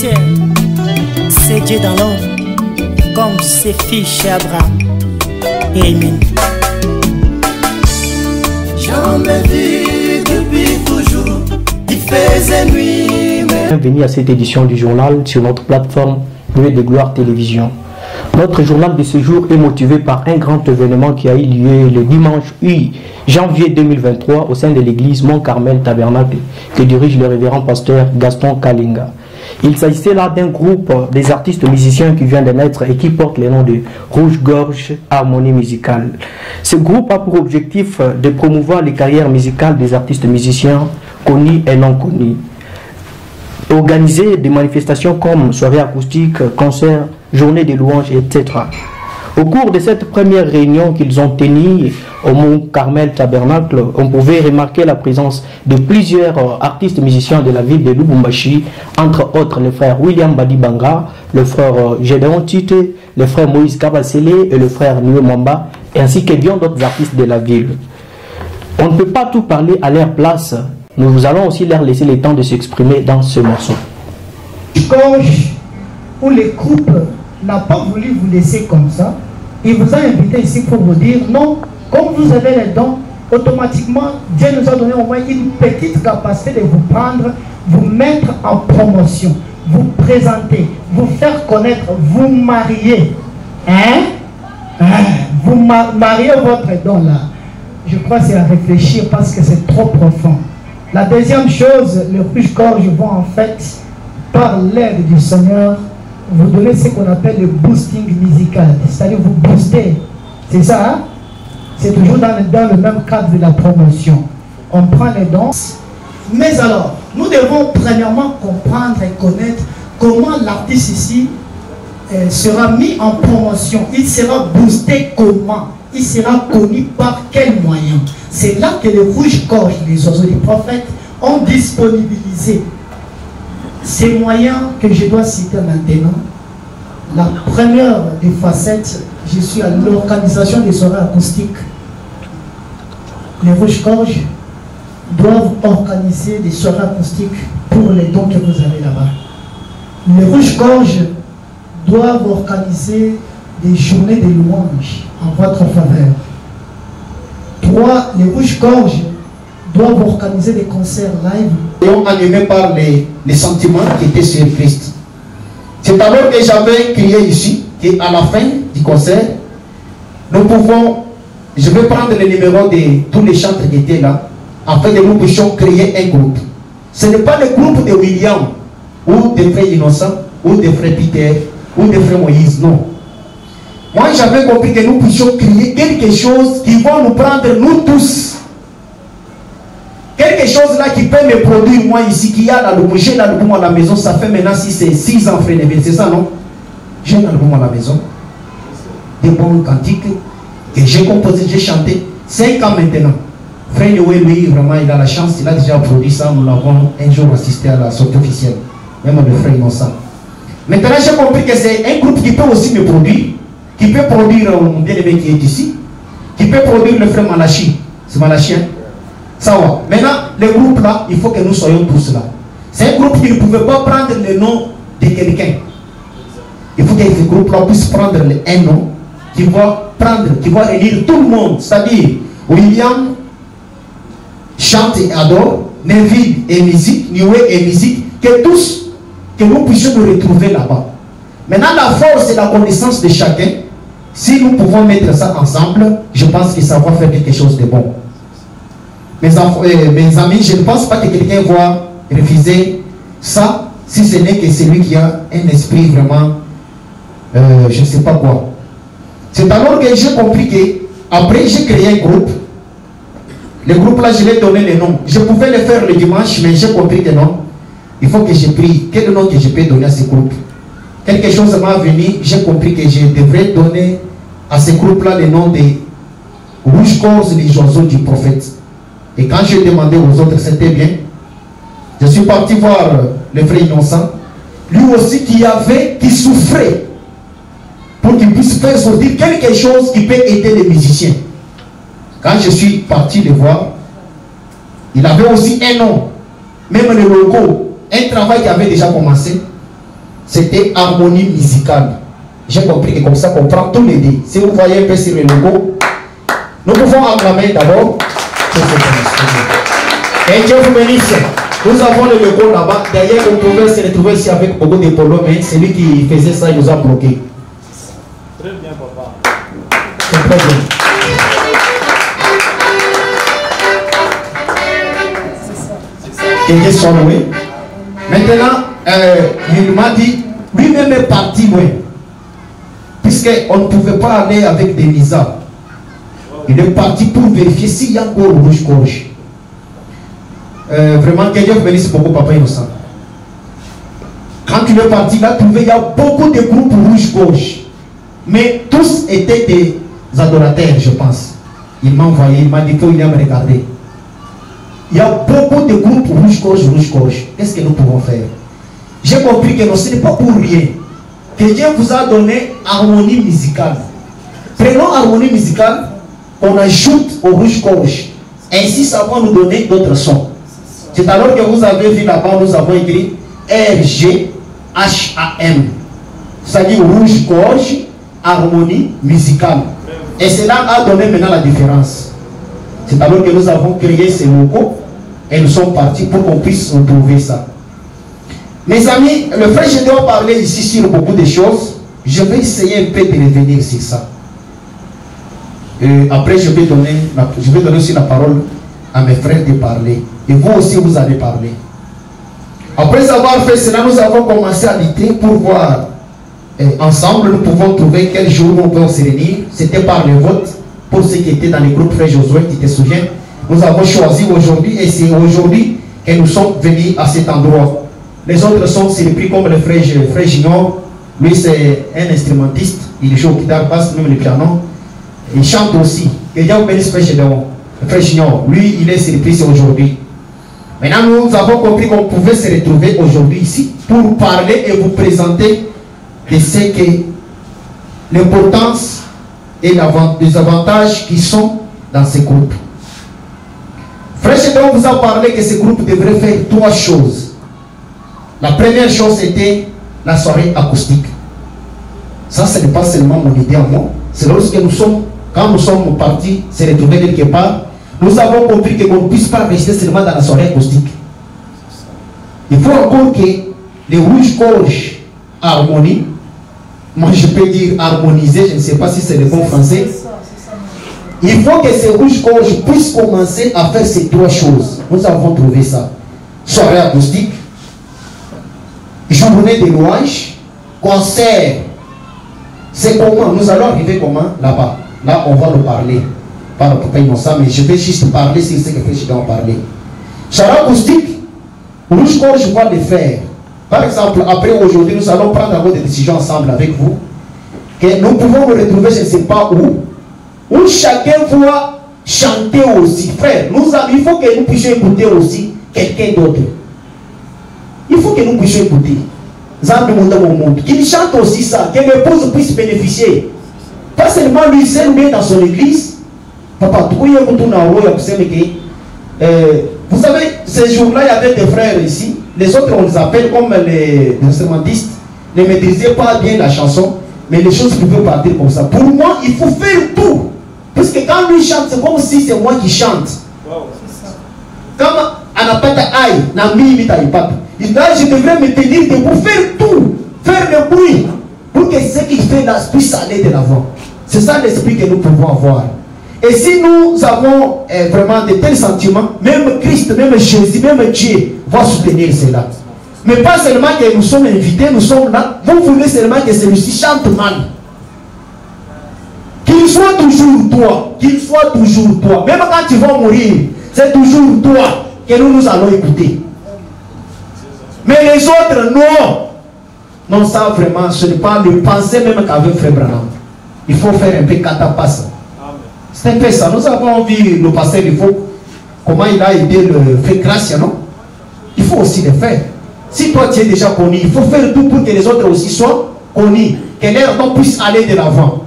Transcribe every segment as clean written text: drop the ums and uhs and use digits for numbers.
ciel, c'est Dieu dans l'homme, comme ses filles chez Abraham. Amen. J'en ai vu depuis toujours, il faisait nuit. Bienvenue à cette édition du journal sur notre plateforme Nuée de Gloire Télévision. Notre journal de ce jour est motivé par un grand événement qui a eu lieu le dimanche 8 janvier 2023 au sein de l'église Mont-Carmel Tabernacle que dirige le révérend pasteur Gaston Kalinga. Il s'agissait là d'un groupe des artistes musiciens qui vient de naître et qui porte le nom de Rouge-Gorge Harmonie Musicale. Ce groupe a pour objectif de promouvoir les carrières musicales des artistes musiciens connus et non connus. Organiser des manifestations comme soirées acoustiques, concerts, journées de louanges, etc. Au cours de cette première réunion qu'ils ont tenue au Mont-Carmel Tabernacle, on pouvait remarquer la présence de plusieurs artistes musiciens de la ville de Lubumbashi, entre autres le frère William Badibanga, le frère Gédéon Tite, le frère Moïse Kabasele et le frère Niwe Mwamba, ainsi que bien d'autres artistes de la ville. On ne peut pas tout parler à leur place. Nous allons aussi leur laisser le temps de s'exprimer dans ce morceau. Gorge, où le groupe n'a pas voulu vous laisser comme ça, il vous a invité ici pour vous dire non, comme vous avez les dons, automatiquement Dieu nous a donné au moins une petite capacité de vous prendre, vous mettre en promotion, vous présenter, vous faire connaître, vous marier. Vous mariez votre don là. Je crois que c'est à réfléchir parce que c'est trop profond. La deuxième chose, le Rouge-Gorge vont en fait, par l'aide du Seigneur, vous donner ce qu'on appelle le boosting musical. C'est-à-dire vous booster. C'est ça, hein? C'est toujours dans le même cadre de la promotion. On prend les danses. Mais alors, nous devons premièrement comprendre et connaître comment l'artiste ici sera mis en promotion. Il sera boosté comment? Il sera connu par quels moyens? C'est là que les Rouge-Gorge, les oiseaux des prophètes, ont disponibilisé ces moyens que je dois citer maintenant. La première des facettes, je suis à l'organisation des soirées acoustiques. Les Rouge-Gorge doivent organiser des soirées acoustiques pour les dons que vous avez là-bas. Les Rouge-Gorge doivent organiser des journées de louanges en votre faveur. 3. Les Rouge-Gorge doivent organiser des concerts live. Animés par les sentiments qui étaient sur Christ. C'est alors que j'avais crié ici qu'à la fin du concert, nous pouvons, je vais prendre le numéro de tous les chantres qui étaient là, afin que nous puissions créer un groupe. Ce n'est pas le groupe de William, ou des frères Innocents, ou des frères Peter, ou des frères Moïse, non. Moi, j'avais compris que nous puissions créer quelque chose qui va nous prendre, nous tous. Quelque chose là qui peut me produire, moi ici, qui a l'album, j'ai l'album à la maison, ça fait maintenant si c'est 6 ans, frère Neville, c'est ça, non? J'ai l'album à la maison. Des bons cantiques que j'ai composé, j'ai chanté. 5 ans maintenant. Frère Neville, lui, vraiment, il a la chance, il a déjà produit ça, nous l'avons un jour assisté à la sortie officielle. Même le frère Innocent. Maintenant, j'ai compris que c'est un groupe qui peut aussi me produire. Qui peut produire mon bien-aimé qui est ici, qui peut produire le frère Malachi, c'est Malachi, hein? Ça va. Maintenant, le groupe là, il faut que nous soyons tous là. C'est un groupe qui ne pouvait pas prendre le nom de quelqu'un. Il faut que ce groupe là puisse prendre un nom qui va prendre, qui va élire tout le monde, c'est-à-dire William chante et adore, Neville et musique, Niwe et musique, que tous, que nous puissions nous retrouver là-bas. Maintenant, la force et la connaissance de chacun, si nous pouvons mettre ça ensemble, je pense que ça va faire quelque chose de bon. Mes amis, je ne pense pas que quelqu'un va refuser ça, si ce n'est que celui qui a un esprit vraiment, je ne sais pas quoi. C'est alors que j'ai compris que, après j'ai créé un groupe. Le groupe là, je l'ai donné le nom. Je pouvais le faire le dimanche, mais j'ai compris que non. Il faut que je prie. Quel nom que je peux donner à ce groupe? Quelque chose m'a venu, j'ai compris que je devrais donner à ce groupe-là le nom de Rouge-Gorge, les oiseaux du prophète. Et quand j'ai demandé aux autres, c'était bien. Je suis parti voir le frère Innocent, lui aussi qui souffrait, pour qu'il puisse faire sortir quelque chose qui peut aider les musiciens. Quand je suis parti le voir, il avait aussi un nom, même le logo, un travail qui avait déjà commencé. c'était harmonie musicale. J'ai compris que comme ça, on prend tous les dés. Si vous voyez un peu sur le logo, nous pouvons acclamer d'abord. Et Dieu vous bénisse. Nous avons le logo là-bas. D'ailleurs, on pouvait se retrouver ici avec beaucoup de polo, mais celui qui faisait ça, il nous a bloqué. Très bien, papa. C'est très bien. Et Dieu soit loué. Maintenant, il m'a dit, lui-même est parti loin. Puisqu'on ne pouvait pas aller avec des visas. Il est parti pour vérifier s'il y a encore rouge-gorge. Vraiment, que Dieu vous bénisse beaucoup, papa innocent. Quand il est parti, il a trouvé, il y a beaucoup de groupes rouge-gorge. Mais tous étaient des adorateurs, je pense. Il m'a envoyé, il m'a dit qu'il vient me regarder. Il y a beaucoup de groupes rouge-gorge, rouge-gorge. Qu'est-ce que nous pouvons faire? J'ai compris que non, ce n'est pas pour rien. Que Dieu vous a donné harmonie musicale. Prenons harmonie musicale, on ajoute au rouge-gorge. Ainsi, ça va nous donner d'autres sons. C'est alors que vous avez vu là-bas, nous avons écrit R-G-H-A-M. C'est-à-dire rouge-gorge, harmonie musicale. Et cela a donné maintenant la différence. C'est alors que nous avons créé ces logos et nous sommes partis pour qu'on puisse retrouver ça. Mes amis, le frère, je dois parler ici sur beaucoup de choses. Je vais essayer un peu de revenir sur ça. Et après, je vais donner aussi la parole à mes frères de parler. Et vous aussi, vous allez parler. Après avoir fait cela, nous avons commencé à lutter pour voir. Ensemble, nous pouvons trouver quel jour nous pouvons se réunir. C'était par le vote. Pour ceux qui étaient dans les groupes frère Josué, qui te souviennent, nous avons choisi aujourd'hui. Et c'est aujourd'hui que nous sommes venus à cet endroit. Les autres sont surpris comme le frère Junior. Lui, c'est un instrumentiste. Il joue au guitare basse, même le piano. Il chante aussi. Et Dieu bénisse frère Junior. Lui, il est surpris aujourd'hui. Maintenant, nous avons compris qu'on pouvait se retrouver aujourd'hui ici pour parler et vous présenter de ce que l'importance et les avantages qui sont dans ces groupes. Frère Chédon vous a parlé que ces groupes devraient faire 3 choses. La première chose était la soirée acoustique. Ça, ce n'est pas seulement mon idée en moi. C'est lorsque quand nous sommes partis se retrouver quelque part, nous avons compris qu'on ne puisse pas rester seulement dans la soirée acoustique. Il faut encore que les rouge-gorge harmonie, moi je peux dire harmoniser, je ne sais pas si c'est le bon français. Il faut que ces rouge-gorge puissent commencer à faire ces 3 choses. Nous avons trouvé ça. Soirée acoustique, journée de louange, concert. C'est comment? Nous allons arriver comment? Là-bas. Là, on va nous parler. Pas le papa innocent, mais je vais juste parler sur ce que je dois en parler. Soirée acoustique, rouge-gorge va le faire. Par exemple, après aujourd'hui, nous allons prendre des décisions ensemble avec vous. Que nous pouvons nous retrouver, je ne sais pas où chacun va chanter aussi. Frère, il faut que nous puissions écouter aussi quelqu'un d'autre. Il faut que nous puissions écouter. Qu'il chante aussi ça, que l'épouse puisse bénéficier. Pas seulement lui seul, mais dans son église. Papa, vous savez, ces jours-là, il y avait des frères ici. Les autres, on les appelle comme les instrumentistes. Ne maîtrisaient pas bien la chanson, mais les choses pouvaient partir comme ça. Pour moi, il faut faire tout. Parce que quand lui chante, c'est comme si c'est moi qui chante. Comme Anapata Aïe, Nami Mitaïpata. Là, je devrais me tenir debout, faire tout, faire le bruit, pour que ce qu'il fait là puisse aller de l'avant. C'est ça l'esprit que nous pouvons avoir. Et si nous avons vraiment de tels sentiments, même Christ, même Jésus, même Dieu va soutenir cela. Mais pas seulement que nous sommes invités, nous sommes là. Vous voulez seulement que celui-ci chante mal. Qu'il soit toujours toi. Qu'il soit toujours toi. Même quand tu vas mourir, c'est toujours toi que nous allons écouter. Mais les autres, non. Non, ça vraiment, ce n'est pas le penser même qu'avait Frère Branham. Il faut faire un peu catapassa. C'est un peu ça. Nous avons vu le pasteur, il faut, comment il a aidé le Frère Gracia, non? Il faut aussi le faire. Si toi tu es déjà connu, il faut faire tout pour que les autres aussi soient connus. Que leur nom puisse aller de l'avant.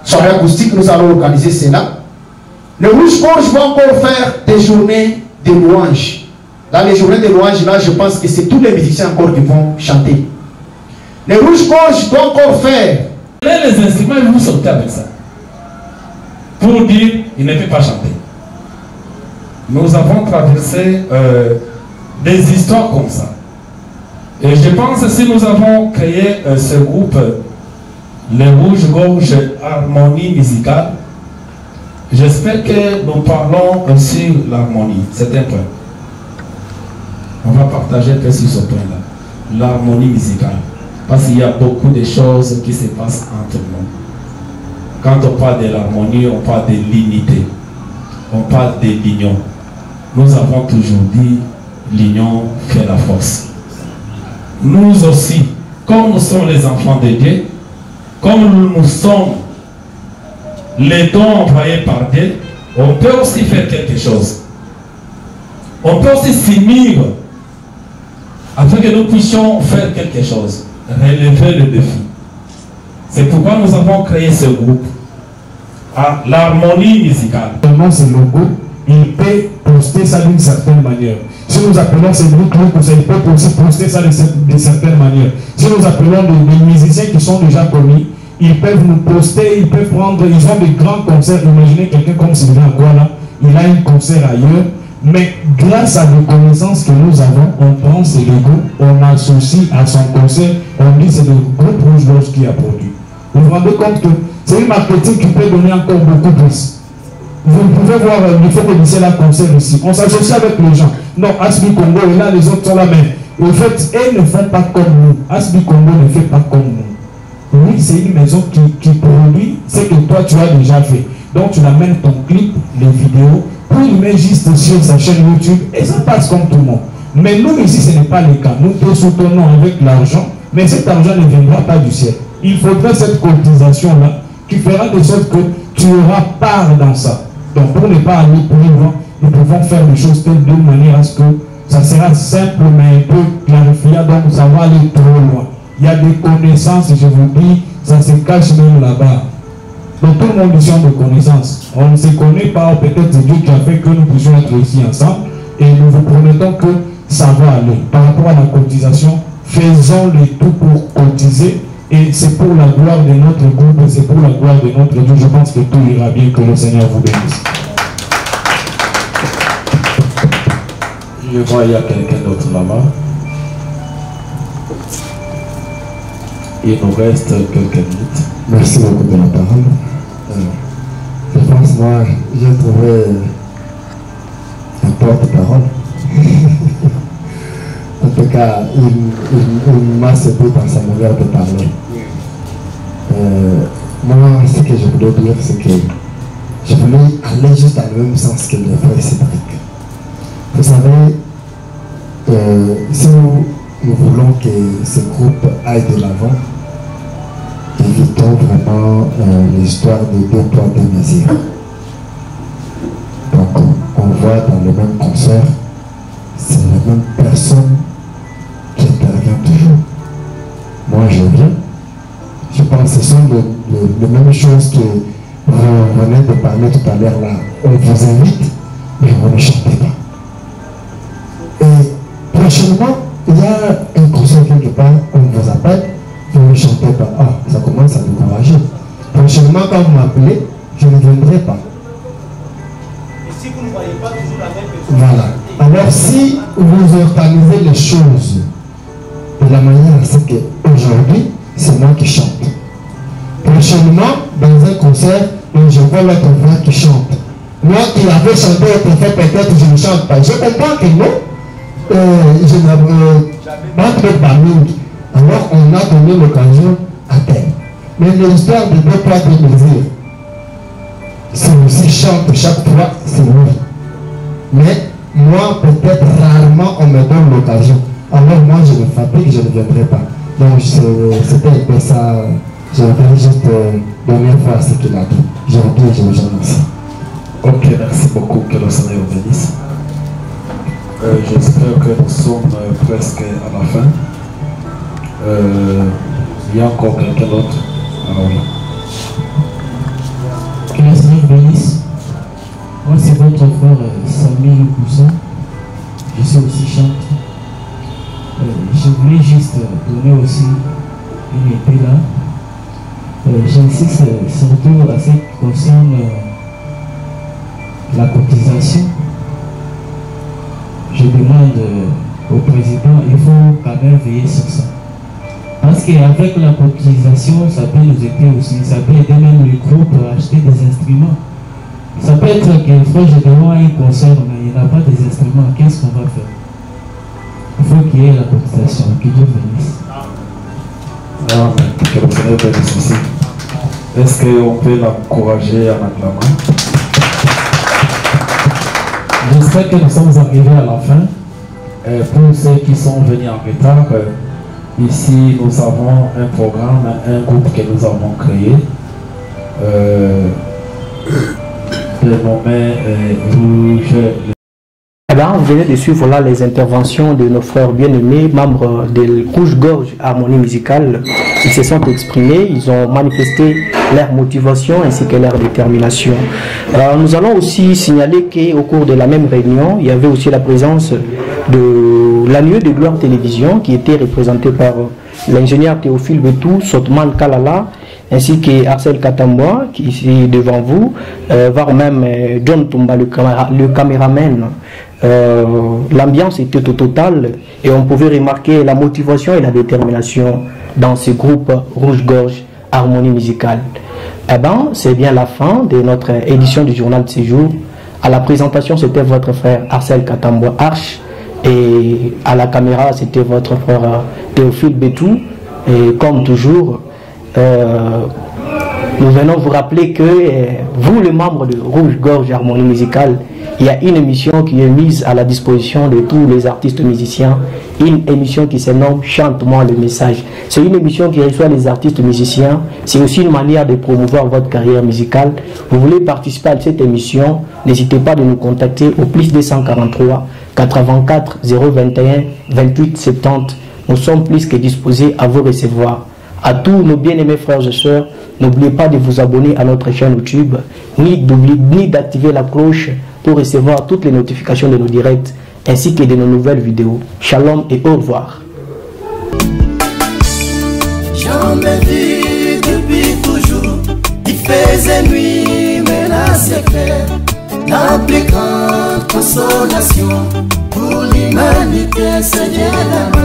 Soirée acoustique, nous allons organiser cela. Le rouge-gorge va encore faire des journées de louange. Dans les journées de louange, là, je pense que c'est tous les musiciens encore qui vont chanter. Les rouges-gorges doivent encore faire. Les instruments, ils vont sortir avec ça. Pour dire, il ne peut pas chanter. Nous avons traversé des histoires comme ça. Et je pense que si nous avons créé ce groupe, les Rouges-Gorges Harmonie Musicale, j'espère que nous parlons sur l'harmonie. C'est un point. On va partager un peu sur ce point-là. L'harmonie musicale. Parce qu'il y a beaucoup de choses qui se passent entre nous. Quand on parle de l'harmonie, on parle de l'unité. On parle de l'union. Nous avons toujours dit, l'union fait la force. Nous aussi, comme nous sommes les enfants de Dieu, comme nous sommes les dons envoyés par Dieu, on peut aussi faire quelque chose. On peut aussi s'unir afin que nous puissions faire quelque chose, relever le défi. C'est pourquoi nous avons créé ce groupe, à l'harmonie musicale. Dans ce logo, il peut poster ça d'une certaine manière. Si nous appelons ces groupes, il peut aussi poster ça de certaine manière. Si nous appelons des musiciens qui sont déjà connus, ils peuvent nous poster, ils peuvent prendre, ils ont des grands concerts. Imaginez quelqu'un comme Sylvain Angola, il a un concert ailleurs, mais grâce à des connaissances que nous avons, on prend ces logos, on associe à son concert, on dit c'est le groupe Rouge-Gorge qui a produit. Vous vous rendez compte que c'est une marketing qui peut donner encore beaucoup plus. Vous pouvez voir, il faut que d'ici là concert ici. On s'associe avec les gens. Non, Asbi Congo est là, les autres sont là, mais en fait, elles ne font pas comme nous. Asbi Congo ne fait pas comme nous. Oui, c'est une maison qui produit ce que toi tu as déjà fait. Donc tu amènes ton clip, les vidéos, pour le mettre juste sur sa chaîne YouTube et ça passe comme tout le monde. Mais nous ici, ce n'est pas le cas. Nous te soutenons avec l'argent, mais cet argent ne viendra pas du ciel. Il faudrait cette cotisation-là qui fera de sorte que tu auras part dans ça. Donc pour ne pas aller plus loin, nous pouvons faire des choses telles de manière à ce que ça sera simple mais un peu clarifié, donc ça va aller trop loin. Il y a des connaissances, je vous dis, ça se cache même là-bas. Donc tout le monde ici a des connaissances. On ne se connaît pas, peut-être c'est Dieu qui a fait que nous puissions être ici ensemble et nous vous promettons que ça va aller. Par rapport à la cotisation, faisons le tout pour cotiser. Et c'est pour la gloire de notre groupe, c'est pour la gloire de notre Dieu. Je pense que tout ira bien, que le Seigneur vous bénisse. Je vois il y a quelqu'un d'autre là-bas. Il nous reste quelques minutes. Merci beaucoup de la parole. Je pense, moi, j'ai trouvé un porte-parole. En tout cas, il m'a séduit dans sa manière de parler. Moi, ce que je voulais dire, c'est que je voulais aller juste dans le même sens que le frère Cédric. Vous savez, si nous voulons que ce groupe aille de l'avant, évitons vraiment l'histoire de 2 poids 2 mesures. Donc, on voit dans le même concert, c'est la même personne qui intervient toujours. Moi, je viens. Je pense que ce sont les mêmes choses que vous venez de parler tout à l'heure là. On vous invite, mais vous ne chantez pas. Et prochainement, il y a un concert quelque part, on vous appelle, vous ne chantez pas. Ah, ça commence à décourager. Prochainement, quand vous m'appelez, je ne viendrai pas. Et si vous ne voyez pas toujours la même personne, voilà. Alors si vous organisez les choses de la manière à ce qu'aujourd'hui, c'est moi qui chante. Prochainement, dans un concert, je vois l'autre voix qui chante. Moi qui avais chanté et fait peut-être je ne chante pas. Je comprends que non, je n'avais pas trop d'amis. Alors on a donné l'occasion à terre. Mais l'histoire de 2 poids 2 mesures, c'est aussi chante chaque fois, c'est oui. Mais moi, peut-être rarement, on me donne l'occasion. Alors moi, je me fatigue, je ne viendrai pas. Donc c'était un peu ça. Je voudrais juste donner foi à ce qu'il a dit. Je vous dis, je vous remercie. Ok, merci beaucoup. Que le Seigneur vous bénisse. J'espère que nous sommes presque à la fin. Il y a encore quelqu'un d'autre. Ah oui. Que le Seigneur vous bénisse. Moi, c'est votre frère Samy Poussin. Je suis aussi chanteur. Je voulais juste donner aussi une épée là. J'insiste surtout à ce qui concerne la cotisation. Je demande au président, il faut quand même veiller sur ça. Parce qu'avec la cotisation, ça peut nous aider aussi. Ça peut aider même les groupes à acheter des instruments. Ça peut être que fois je demande un concert, mais il n'y a pas des instruments. Qu'est-ce qu'on va faire? Il faut qu'il y ait la cotisation. Que Dieu bénisse. Que le Seigneur bénisse ici. Est-ce qu'on peut l'encourager en acclamant? J'espère que nous sommes arrivés à la fin. Pour ceux qui sont venus en retard, ici nous avons un programme, un groupe que nous avons créé. Dénommé Rouge. Eh bien, vous venez de suivre là les interventions de nos frères bien-aimés, membres de Rouge-Gorge Harmonie Musicale. Ils se sont exprimés, ils ont manifesté leur motivation ainsi que leur détermination. Nous allons aussi signaler qu'au cours de la même réunion, il y avait aussi la présence de l'annuaire de Gloire Télévision qui était représenté par l'ingénieur Théophile Betou, Sotman Kalala, ainsi que Arcel Katamboa qui est ici devant vous, voire même John Tumba, le caméraman. L'ambiance était au total et on pouvait remarquer la motivation et la détermination dans ce groupe Rouge-Gorge Harmonie Musicale. Eh bien, c'est bien la fin de notre édition du journal de séjour. À la présentation, c'était votre frère Arcel Katamboa Arche et à la caméra, c'était votre frère Théophile Betou. Et comme toujours, nous venons vous rappeler que vous, les membres de Rouge-Gorge Harmonie Musicale, il y a une émission qui est mise à la disposition de tous les artistes musiciens, une émission qui se nomme Chante-moi le message. C'est une émission qui reçoit les artistes musiciens, c'est aussi une manière de promouvoir votre carrière musicale. Vous voulez participer à cette émission, n'hésitez pas de nous contacter au plus 243 84 021 28 70. Nous sommes plus que disposés à vous recevoir. À tous nos bien-aimés frères et sœurs, n'oubliez pas de vous abonner à notre chaîne YouTube, ni d'activer la cloche pour recevoir toutes les notifications de nos directs ainsi que de nos nouvelles vidéos. Shalom et au revoir. Jamais vu depuis toujours, il faisait nuit, mais là c'est clair. La plus grande consolation pour l'humanité, Seigneur.